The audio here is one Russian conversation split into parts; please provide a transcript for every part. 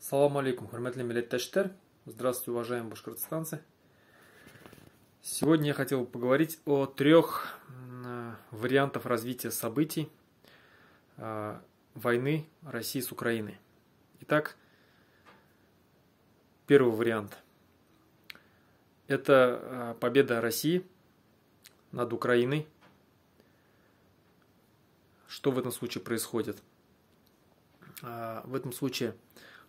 Салам алейкум, хурматли милләттәштәр. Здравствуйте, уважаемые башкортостанцы. Сегодня я хотел бы поговорить о трех вариантах развития событий войны России с Украиной. Итак, первый вариант – это победа России над Украиной. Что в этом случае происходит? В этом случае,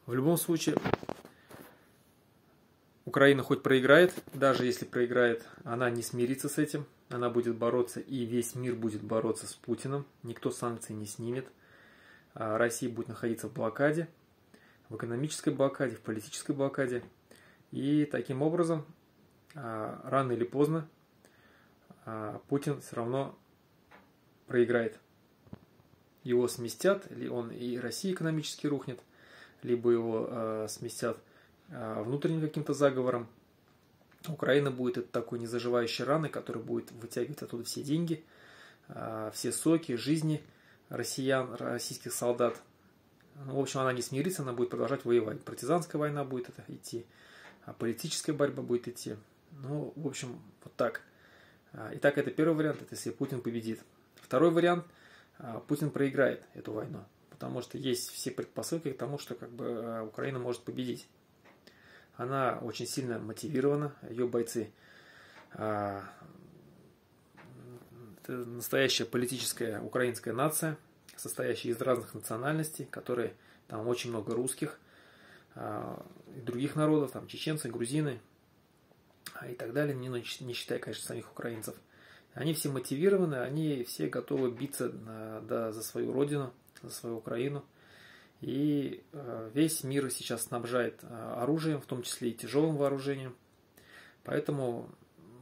в любом случае, Украина хоть проиграет, даже если проиграет, она не смирится с этим, она будет бороться, и весь мир будет бороться с Путиным, никто санкции не снимет, Россия будет находиться в блокаде, в экономической блокаде, в политической блокаде, и таким образом, рано или поздно, Путин все равно проиграет. Его сместят, или он и Россия экономически рухнет, либо его сместят внутренним каким-то заговором. Украина будет это такой незаживающей раной, которая будет вытягивать оттуда все деньги, все соки, жизни россиян, российских солдат. Ну, в общем, она не смирится, она будет продолжать воевать. Партизанская война будет идти, политическая борьба будет идти. Ну, в общем, вот так. Итак, это первый вариант, это если Путин победит. Второй вариант – Путин проиграет эту войну, потому что есть все предпосылки к тому, что Украина может победить. Она очень сильно мотивирована, ее бойцы это настоящая политическая украинская нация, состоящая из разных национальностей, которые там очень много русских и других народов, там чеченцы, грузины и так далее, не считая, конечно, самих украинцев. Они все мотивированы, они все готовы биться за свою родину, за свою Украину. И весь мир сейчас снабжает оружием, в том числе и тяжелым вооружением. Поэтому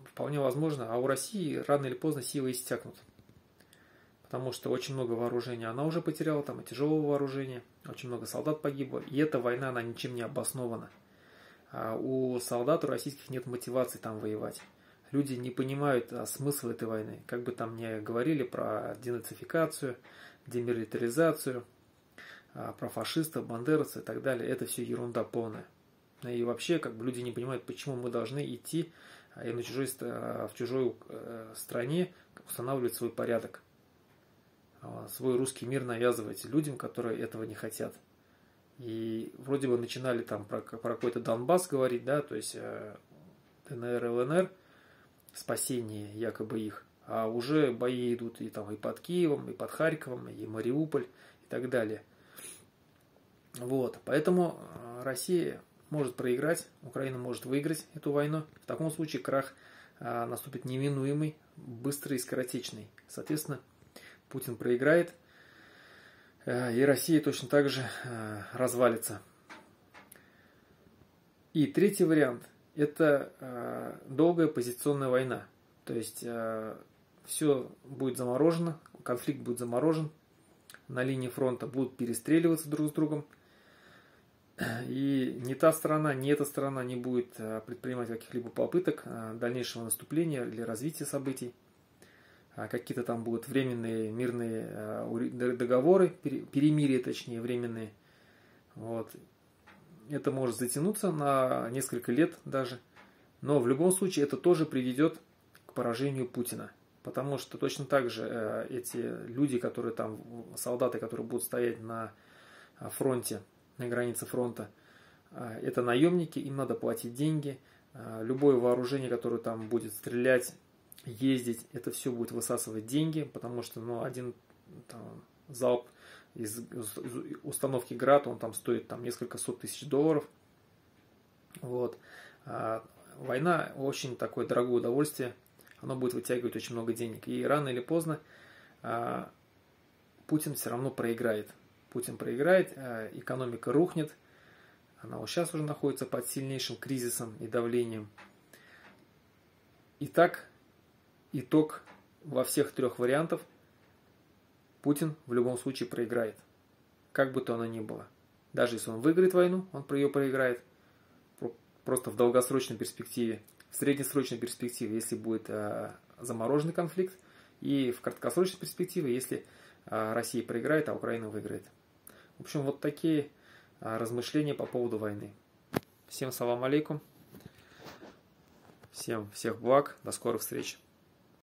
вполне возможно, а у России рано или поздно силы иссякнут. Потому что очень много вооружения она уже потеряла, там и тяжелого вооружения, очень много солдат погибло. И эта война, она ничем не обоснована. У солдат, у российских нет мотивации там воевать. Люди не понимают смысла этой войны. Как бы там ни говорили про денацификацию, демилитаризацию, про фашистов, бандеровцев и так далее, это все ерунда полная. И вообще, люди не понимают, почему мы должны идти и в чужой стране устанавливать свой порядок, свой русский мир навязывать людям, которые этого не хотят. И вроде бы начинали там про какой-то Донбасс говорить, да, то есть ДНР, ЛНР, спасение якобы их, а уже бои идут и под Киевом, и под Харьковом, и Мариуполь, и так далее. Вот, поэтому Россия может проиграть, Украина может выиграть эту войну. В таком случае крах наступит неминуемый, быстрый и скоротечный. Соответственно, Путин проиграет, и Россия точно так же развалится. И третий вариант – это долгая позиционная война. То есть все будет заморожено, конфликт будет заморожен, на линии фронта будут перестреливаться друг с другом. И ни та сторона, ни эта сторона не будет предпринимать каких-либо попыток дальнейшего наступления или развития событий. Какие-то там будут временные мирные договоры, перемирия точнее, временные. Вот. Это может затянуться на несколько лет даже. Но в любом случае это тоже приведет к поражению Путина. Потому что точно так же эти люди, которые там, солдаты, которые будут стоять на фронте, на границе фронта, это наемники, им надо платить деньги. Любое вооружение, которое там будет стрелять, ездить, это все будет высасывать деньги, потому что один залп из установки ГРАД, он там стоит несколько сот тысяч долларов. Вот. Война очень такое дорогое удовольствие, оно будет вытягивать очень много денег. И рано или поздно Путин все равно проиграет. Путин проиграет, экономика рухнет, она сейчас уже находится под сильнейшим кризисом и давлением. Итак, итог во всех трех вариантах: Путин в любом случае проиграет. Как бы то оно ни было. Даже если он выиграет войну, он ее проиграет. Просто в долгосрочной перспективе. В среднесрочной перспективе, если будет замороженный конфликт. И в краткосрочной перспективе, если Россия проиграет, а Украина выиграет. В общем, вот такие размышления по поводу войны. Всем салам алейкум. Всем всех благ. До скорых встреч.